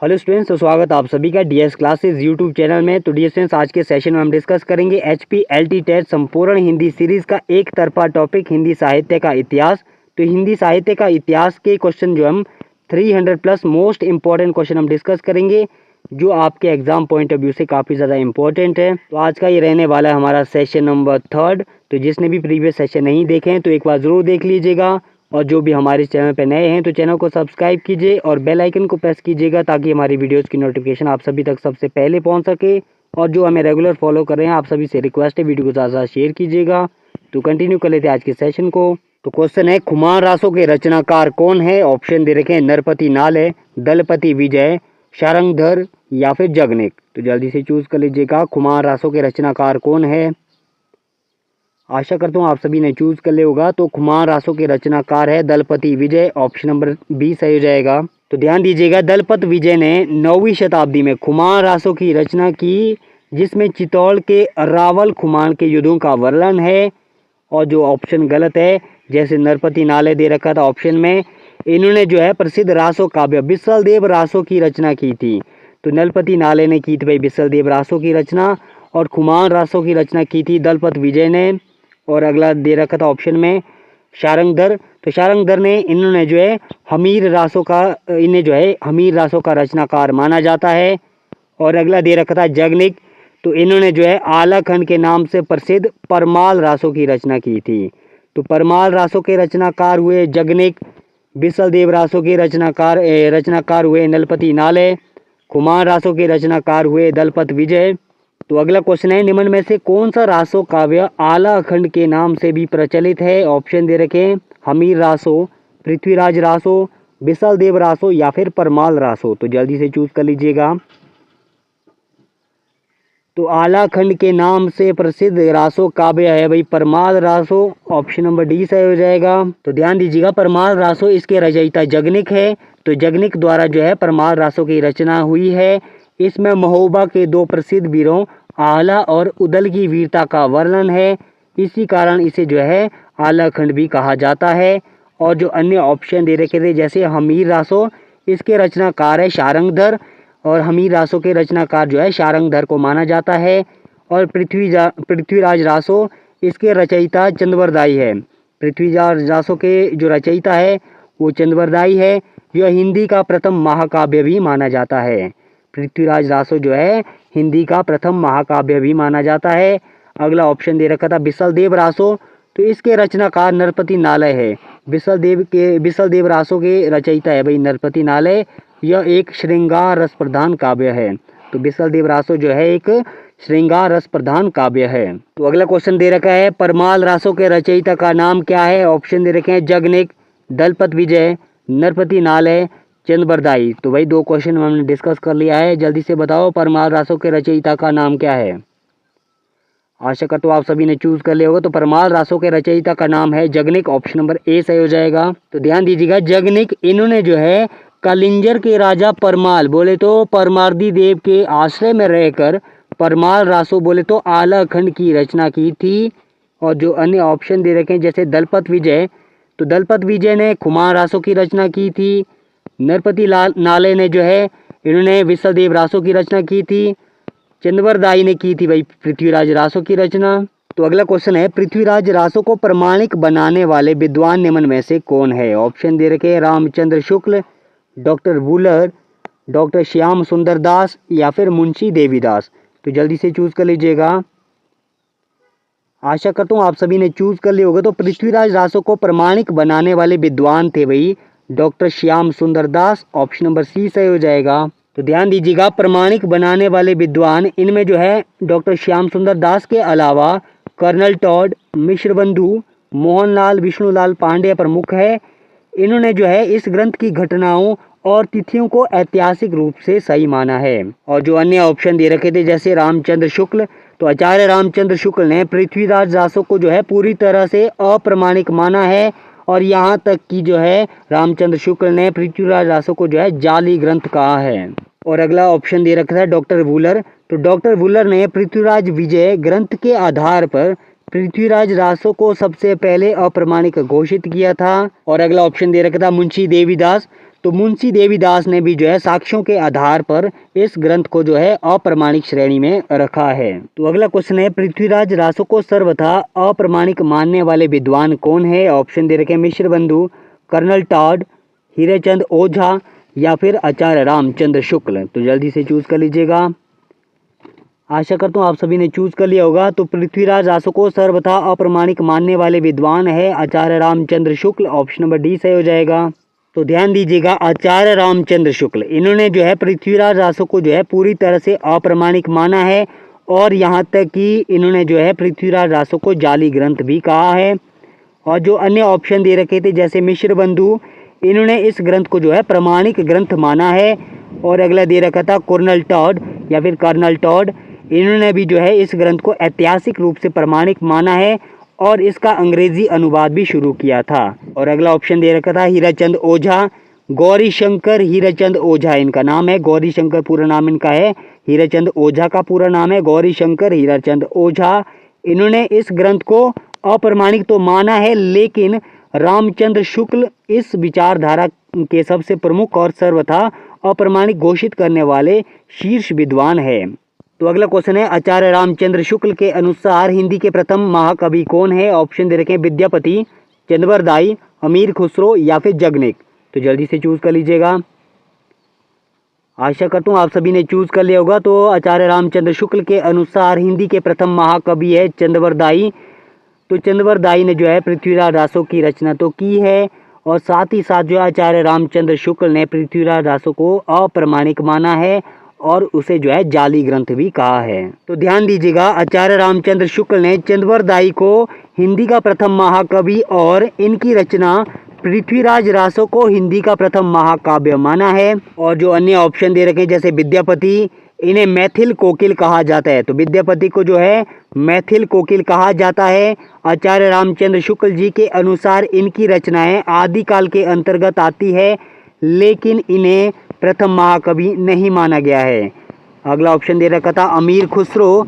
Hello students, तो स्वागत आप सभी का डीएस क्लासेस यूट्यूब चैनल में। तो डियर स्टूडेंट्स, आज के सेशन में हम डिस्कस करेंगे एचपीएलटी टेट संपूर्ण हिंदी सीरीज़ का एक तरफा टॉपिक हिंदी साहित्य का इतिहास। तो हिंदी साहित्य का इतिहास के क्वेश्चन जो हम 300 प्लस मोस्ट इंपॉर्टेंट क्वेश्चन हम डिस्कस करेंगे, जो आपके एग्जाम पॉइंट ऑफ व्यू से काफ़ी ज़्यादा इंपॉर्टेंट है। तो आज का ये रहने वाला है हमारा सेशन नंबर 3। तो जिसने भी प्रीवियस सेशन नहीं देखे हैं तो एक बार ज़रूर देख लीजिएगा, और जो भी हमारे चैनल पर नए हैं तो चैनल को सब्सक्राइब कीजिए और बेल आइकन को प्रेस कीजिएगा, ताकि हमारी वीडियोस की नोटिफिकेशन आप सभी तक सबसे पहले पहुंच सके। और जो हमें रेगुलर फॉलो कर रहे हैं, आप सभी से रिक्वेस्ट है वीडियो को ज़्यादा ज़्यादा शेयर कीजिएगा। तो कंटिन्यू कर लेते हैं आज के सेशन को। तो क्वेश्चन है, खुमान रासों के रचनाकार कौन है? ऑप्शन दे रखे हैं नरपति नाले, दलपति विजय, शारंगधर या फिर जगनिक। तो जल्दी से चूज कर लीजिएगा, खुमान रासों के रचनाकार कौन है। आशा करता हूँ आप सभी ने चूज कर लिया होगा। तो खुमान रासों के रचनाकार है दलपति विजय। ऑप्शन नंबर बी सही हो जाएगा। तो ध्यान दीजिएगा, दलपत विजय ने 9वीं शताब्दी में खुमान रासों की रचना की, जिसमें चित्तौड़ के रावल खुमान के युद्धों का वर्णन है। और जो ऑप्शन गलत है, जैसे नरपति नाले दे रखा था ऑप्शन में, इन्होंने जो है प्रसिद्ध रासो काव्य बिसल देव रासों की रचना की थी। तो नरपति नाले ने की थी भाई बिसल देव रासों की रचना, और खुमान रासों की रचना की थी दलपत विजय ने। और अगला दे रखा था ऑप्शन में शारंगधर। तो शारंगधर ने, इन्होंने जो है हमीर रासों का रचनाकार माना जाता है। और अगला दे रखा था जगनिक। तो इन्होंने जो है आलाखंड के नाम से प्रसिद्ध परमाल रासों की रचना की थी। तो परमाल रासों के रचनाकार हुए जगनिक, बिसल देव रासों के रचनाकार हुए नलपति नाले, खुमान रासों के रचनाकार हुए दलपत विजय। तो अगला क्वेश्चन है, निम्न में से कौन सा रासो काव्य आला अखंड के नाम से भी प्रचलित है? ऑप्शन दे रखे हैं हमीर रासो, पृथ्वीराज रासो, बिसल देव रासो या फिर परमाल रासो। तो जल्दी से चूज कर लीजिएगा। तो आला खंड के नाम से प्रसिद्ध रासो काव्य है भाई Parmal Raso. Option number D सही हो जाएगा। तो ध्यान दीजिएगा, परमाल रासो इसके रचयिता जगनिक है। तो जगनिक द्वारा जो है परमाल रासो की रचना हुई है। इसमें महोबा के 2 प्रसिद्ध वीरों आला और उदल की वीरता का वर्णन है। इसी कारण इसे जो है आला खंड भी कहा जाता है। और जो अन्य ऑप्शन दे रखे थे, जैसे हमीर रासो, इसके रचनाकार है शारंगधर, और हमीर रासो के रचनाकार जो है शारंगधर को माना जाता है। और पृथ्वीराज रासो, इसके रचयिता चंद्रवरदाई है। पृथ्वीराज रासो के जो रचयिता है वो चंद्रवरदाई है। यह हिंदी का प्रथम महाकाव्य भी माना जाता है। पृथ्वीराज रासो जो है हिंदी का प्रथम महाकाव्य भी माना जाता है। अगला ऑप्शन दे रखा था बिसल देव रासो। तो इसके रचनाकार नरपति नालय है। बिसल देव रासो के रचयिता है भाई नरपति नालय। यह एक श्रृंगार रस प्रधान काव्य है। तो बिसल देव रासो जो है एक श्रृंगार रस प्रधान काव्य है। तो अगला क्वेश्चन दे रखा है, परमाल रासो के रचयिता का नाम क्या है? ऑप्शन दे रखे हैं जगनिक, दलपत विजय, नरपति नालय, चंद्रवरदाई। तो भाई 2 क्वेश्चन हमने डिस्कस कर लिया है। जल्दी से बताओ परमाल रासो के रचयिता का नाम क्या है। आशा करता हूँ आप सभी ने चूज कर लिया होगा। तो परमाल रासो के रचयिता का नाम है जगनिक। ऑप्शन नंबर ए सही हो जाएगा। तो ध्यान दीजिएगा, जगनिक इन्होंने जो है कलिंजर के राजा परमाल बोले तो परमार्दी देव के आश्रय में रहकर परमाल रासो बोले तो आला खंड की रचना की थी। और जो अन्य ऑप्शन दे रखे हैं, जैसे दलपत विजय, तो दलपत विजय ने खुमान रासो की रचना की थी। नरपति नाले ने जो है इन्होंने विसल देव रासो की रचना की थी। चंद्रवरदाई ने की थी भाई पृथ्वीराज रासो की रचना। तो अगला क्वेश्चन है, पृथ्वीराज रासो को प्रमाणिक बनाने वाले विद्वान निम्न में से कौन है? ऑप्शन दे रखे हैं रामचंद्र शुक्ल, डॉक्टर वुलर, डॉक्टर श्याम सुंदर दास या फिर मुंशी देवीदास। तो जल्दी से चूज कर लीजिएगा। आशा करता हूँ आप सभी ने चूज कर लिया होगा। तो पृथ्वीराज रासो को प्रमाणिक बनाने वाले विद्वान थे भाई डॉक्टर श्याम सुंदर दास। ऑप्शन नंबर सी सही हो जाएगा। तो ध्यान दीजिएगा, प्रमाणिक बनाने वाले विद्वान इनमें जो है डॉक्टर श्याम सुंदर दास के अलावा कर्नल टॉड, मिश्र बंधु, मोहनलाल विष्णुलाल पांडे प्रमुख है। इन्होंने जो है इस ग्रंथ की घटनाओं और तिथियों को ऐतिहासिक रूप से सही माना है। और जो अन्य ऑप्शन दे रखे थे, जैसे रामचंद्र शुक्ल, तो आचार्य रामचंद्र शुक्ल ने पृथ्वीराज रासो को जो है पूरी तरह से अप्रमाणिक माना है। और यहाँ तक कि जो है रामचंद्र शुक्ल ने पृथ्वीराज रासो को जो है जाली ग्रंथ कहा है। और अगला ऑप्शन दे रखा है डॉक्टर वुलर। तो डॉक्टर वुलर ने पृथ्वीराज विजय ग्रंथ के आधार पर पृथ्वीराज रासो को सबसे पहले अप्रमाणिक घोषित किया था। और अगला ऑप्शन दे रखा था मुंशी देवीदास। तो मुंशी देवीदास ने भी जो है साक्ष्यों के आधार पर इस ग्रंथ को जो है अप्रमाणिक श्रेणी में रखा है। तो अगला क्वेश्चन है, पृथ्वीराज रासो को सर्वथा अप्रमाणिक मानने वाले विद्वान कौन है? ऑप्शन दे रखे मिश्र बंधु, कर्नल टॉड, हीरेचंद ओझा या फिर आचार्य रामचंद्र शुक्ल। तो जल्दी से चूज कर लीजिएगा। आशा करता हूँ आप सभी ने चूज कर लिया होगा। तो पृथ्वीराज रासो को सर्वथा अप्रमाणिक मानने वाले विद्वान है आचार्य Ramchandra Shukla. Option number D सही हो जाएगा। तो ध्यान दीजिएगा, आचार्य रामचंद्र शुक्ल इन्होंने जो है पृथ्वीराज रासो को जो है पूरी तरह से अप्रमाणिक माना है और यहाँ तक कि इन्होंने जो है पृथ्वीराज रासो को जाली ग्रंथ भी कहा है। और जो अन्य ऑप्शन दे रखे थे जैसे मिश्र बंधु, इन्होंने इस ग्रंथ को जो है प्रमाणिक ग्रंथ माना है। और अगला दे रखा था कर्नल टॉड या फिर कर्नल टॉड, इन्होंने भी जो है इस ग्रंथ को ऐतिहासिक रूप से प्रमाणिक माना है और इसका अंग्रेजी अनुवाद भी शुरू किया था। और अगला ऑप्शन दे रखा था हीराचंद ओझा, गौरी शंकर हीराचंद ओझा इनका नाम है। गौरी शंकर पूरा नाम इनका है, हीराचंद ओझा का पूरा नाम है गौरी शंकर हीराचंद ओझा। इन्होंने इस ग्रंथ को अप्रमाणिक तो माना है, लेकिन रामचंद्र शुक्ल इस विचारधारा के सबसे प्रमुख और सर्वथा अप्रमाणिक घोषित करने वाले शीर्ष विद्वान है। तो अगला क्वेश्चन है, आचार्य रामचंद्र शुक्ल के अनुसार हिंदी के प्रथम महाकवि कौन है? ऑप्शन दे रखे हैं विद्यापति, चंद्रवरदाई, अमीर खुसरो या फिर जगनिक। तो जल्दी से चूज कर लीजिएगा। आशा करता हूँ आप सभी ने चूज कर लिया होगा। तो आचार्य रामचंद्र शुक्ल के अनुसार हिंदी के प्रथम महाकवि है चंद्रवरदाई। तो चंद्रवरदाई ने जो है पृथ्वीराज रासो की रचना तो की है और साथ ही साथ जो आचार्य रामचंद्र शुक्ल ने पृथ्वीराज रासो को अप्रमाणिक माना है और उसे जो है जाली ग्रंथ भी कहा है। तो ध्यान दीजिएगा, आचार्य रामचंद्र शुक्ल ने चंद्रवरदाई को हिंदी का प्रथम महाकवि और इनकी रचना पृथ्वीराज रासो को हिंदी का प्रथम महाकाव्य माना है। और जो अन्य ऑप्शन दे रखे जैसे विद्यापति, इन्हें मैथिल कोकिल कहा जाता है। तो विद्यापति को जो है मैथिल कोकिल कहा जाता है। आचार्य रामचंद्र शुक्ल जी के अनुसार इनकी रचनाएं आदिकाल के अंतर्गत आती है, लेकिन इन्हें प्रथम महाकवि नहीं माना गया है। अगला ऑप्शन दे रखा था अमीर खुसरो,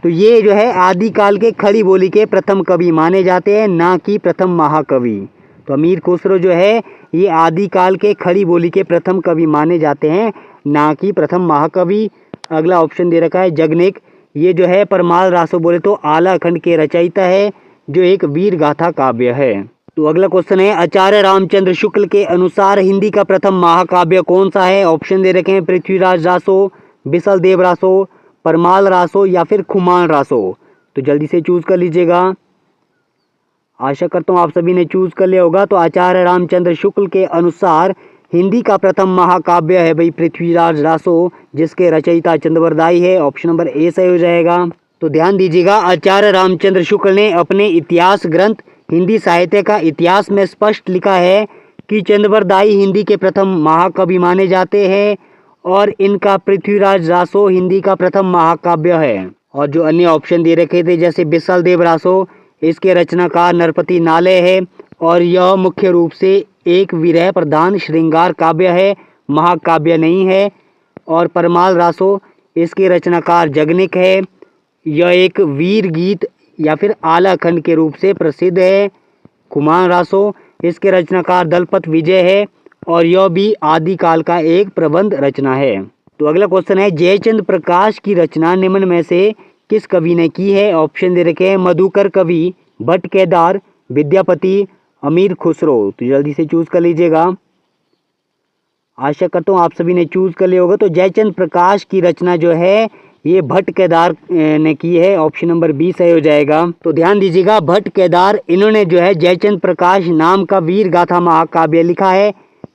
तो ये जो है आदिकाल के खड़ी बोली के प्रथम कवि माने जाते हैं, ना कि प्रथम महाकवि। तो अमीर खुसरो जो है ये आदिकाल के खड़ी बोली के प्रथम कवि माने जाते हैं, ना कि प्रथम महाकवि। अगला ऑप्शन दे रखा है जगनिक, ये जो है परमाल रासो बोले तो आला खंड के रचयिता है, जो एक वीर गाथा काव्य है। तो अगला क्वेश्चन है, आचार्य रामचंद्र शुक्ल के अनुसार हिंदी का प्रथम महाकाव्य कौन सा है? ऑप्शन दे रखे हैं पृथ्वीराज रासो, बिसल देव रासो, परमाल रासो या फिर खुमान रासो। तो जल्दी से चूज कर लीजिएगा। आशा करता हूँ आप सभी ने चूज कर लिया होगा। तो आचार्य रामचंद्र शुक्ल के अनुसार हिंदी का प्रथम महाकाव्य है भाई पृथ्वीराज रासो, जिसके रचयिता चंद्रवरदाई है। ऑप्शन नंबर ए सही हो जाएगा। तो ध्यान दीजिएगा, आचार्य रामचंद्र शुक्ल ने अपने इतिहास ग्रंथ हिंदी साहित्य का इतिहास में स्पष्ट लिखा है कि चंद्रवरदाई हिंदी के प्रथम महाकवि माने जाते हैं और इनका पृथ्वीराज रासो हिंदी का प्रथम महाकाव्य है। और जो अन्य ऑप्शन दे रखे थे जैसे बिसल देव रासो, इसके रचनाकार नरपति नाले है और यह मुख्य रूप से एक विरह प्रधान श्रृंगार काव्य है, महाकाव्य नहीं है। और परमाल रासो, इसके रचनाकार जगनिक है, यह एक वीर गीत या फिर आला खंड के रूप से प्रसिद्ध है। खुमान रासो, इसके रचनाकार दलपत विजय है और यह भी आदिकाल का एक प्रबंध रचना है। तो अगला क्वेश्चन है, जयचंद प्रकाश की रचना निम्न में से किस कवि ने की है? ऑप्शन दे रखे हैं मधुकर कवि, भट्ट केदार, विद्यापति, अमीर खुसरो। तो जल्दी से चूज कर लीजिएगा। आशा करता हूँ आप सभी ने चूज कर लिया होगा। तो जयचंद प्रकाश की रचना जो है ये भट्ट केदार ने की है। ऑप्शन नंबर बी सही हो जाएगा। तो ध्यान दीजिएगा, भट्ट केदार इन्होंने जो है जयचंद प्रकाश नाम का वीर गाथा महाकाव्य लिखा है,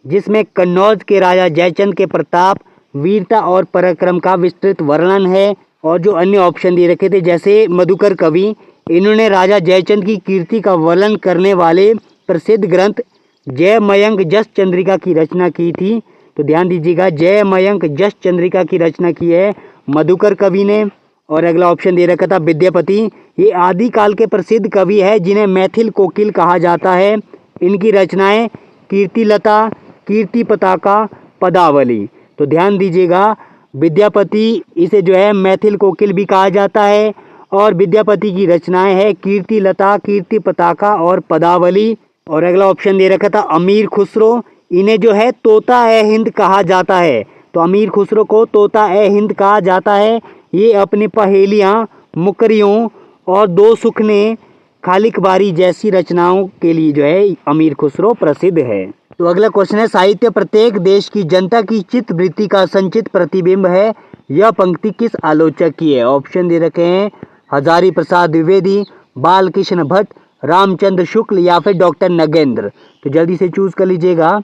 जिसमें कन्नौज के राजा जयचंद के प्रताप, वीरता और पराक्रम का विस्तृत वर्णन है। और जो अन्य ऑप्शन दे रखे थे जैसे मधुकर कवि, इन्होंने राजा जयचंद की कीर्ति का वर्णन करने वाले प्रसिद्ध ग्रंथ जय मयंक जस चंद्रिका की रचना की थी। तो ध्यान दीजिएगा, जय मयंक जस चंद्रिका की रचना की है मधुकर कवि ने। और अगला ऑप्शन दे रखा था विद्यापति, ये आदिकाल के प्रसिद्ध कवि है जिन्हें मैथिल कोकिल कहा जाता है। इनकी रचनाएं कीर्तिलता, कीर्ति पताका, पदावली। तो ध्यान दीजिएगा, विद्यापति इसे जो है मैथिल कोकिल भी कहा जाता है और विद्यापति की रचनाएं है कीर्तिलता, कीर्ति पताका और पदावली। और अगला ऑप्शन दे रखा था अमीर खुसरो, इन्हें जो है तोता ए हिंद कहा जाता है। तो अमीर खुसरो को तोता ए हिंद कहा जाता है। ये अपनी पहेलियाँ, मुकरियों और दो सुखने, खालिक बारी जैसी रचनाओं के लिए जो है अमीर खुसरो प्रसिद्ध है। तो अगला क्वेश्चन है, साहित्य प्रत्येक देश की जनता की चित्त वृत्ति का संचित प्रतिबिंब है। यह पंक्ति किस आलोचक की है? ऑप्शन दे रखे हैं हजारी प्रसाद द्विवेदी, बाल कृष्ण भट्ट, रामचंद्र शुक्ल या फिर डॉक्टर नगेंद्र। तो जल्दी से चूज कर लीजिएगा।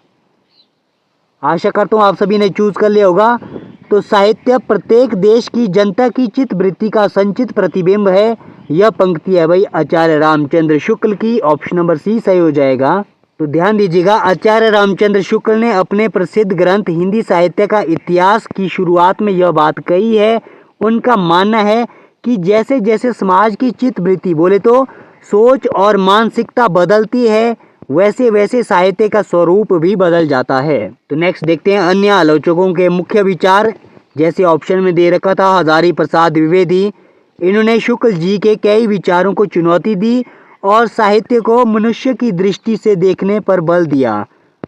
आशा करता हूँ आप सभी ने चूज कर लिया होगा। तो साहित्य प्रत्येक देश की जनता की चित्त वृत्ति का संचित प्रतिबिंब है। यह पंक्ति है भाई आचार्य रामचंद्र शुक्ल की। ऑप्शन नंबर सी सही हो जाएगा। तो ध्यान दीजिएगा, आचार्य रामचंद्र शुक्ल ने अपने प्रसिद्ध ग्रंथ हिंदी साहित्य का इतिहास की शुरुआत में यह बात कही है। उनका मानना है कि जैसे जैसे समाज की चित्त वृत्ति बोले तो सोच और मानसिकता बदलती है, वैसे वैसे साहित्य का स्वरूप भी बदल जाता है। तो नेक्स्ट देखते हैं अन्य आलोचकों के मुख्य विचार। जैसे ऑप्शन में दे रखा था हजारी प्रसाद द्विवेदी, इन्होंने शुक्ल जी के कई विचारों को चुनौती दी और साहित्य को मनुष्य की दृष्टि से देखने पर बल दिया।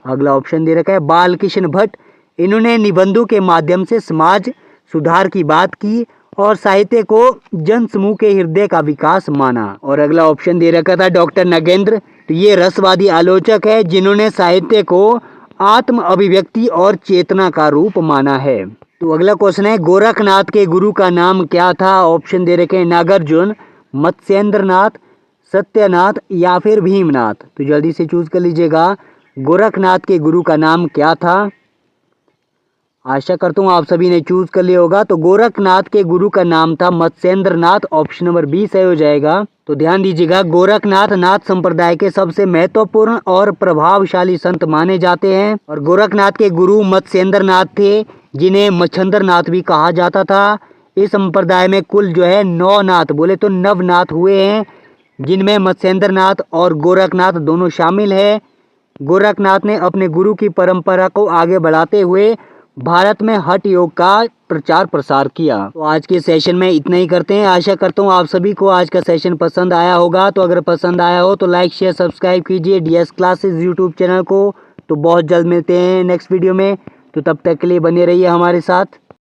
अगला ऑप्शन दे रखा है बाल कृष्ण भट्ट, इन्होंने निबंधों के माध्यम से समाज सुधार की बात की और साहित्य को जन समूह के हृदय का विकास माना। और अगला ऑप्शन दे रखा था डॉक्टर नगेंद्र, तो ये रसवादी आलोचक है जिन्होंने साहित्य को आत्म अभिव्यक्ति और चेतना का रूप माना है। तो अगला क्वेश्चन है, गोरखनाथ के गुरु का नाम क्या था? ऑप्शन दे रखे हैं नागार्जुन, मत्स्येंद्रनाथ, सत्यनाथ या फिर भीमनाथ। तो जल्दी से चूज कर लीजिएगा। गोरखनाथ के गुरु का नाम क्या था? आशा करता हूँ आप सभी ने चूज कर लिया होगा। तो गोरखनाथ के गुरु का नाम था मत्स्येंद्रनाथ। ऑप्शन नंबर बी सही हो जाएगा। तो ध्यान दीजिएगा, गोरखनाथ नाथ संप्रदाय के सबसे महत्वपूर्ण और प्रभावशाली संत माने जाते हैं और गोरखनाथ के गुरु मत्स्येंद्रनाथ थे, जिन्हें मच्छंद्रनाथ भी कहा जाता था। इस संप्रदाय में कुल जो है 9 नाथ बोले तो नवनाथ हुए हैं, जिनमें मत्स्येंद्रनाथ और गोरखनाथ दोनों शामिल है। गोरखनाथ ने अपने गुरु की परंपरा को आगे बढ़ाते हुए भारत में हठ योग का प्रचार प्रसार किया। तो आज के सेशन में इतना ही करते हैं। आशा करता हूँ आप सभी को आज का सेशन पसंद आया होगा। तो अगर पसंद आया हो तो लाइक शेयर सब्सक्राइब कीजिए DS क्लासेस यूट्यूब चैनल को। तो बहुत जल्द मिलते हैं नेक्स्ट वीडियो में। तो तब तक के लिए बने रहिए हमारे साथ।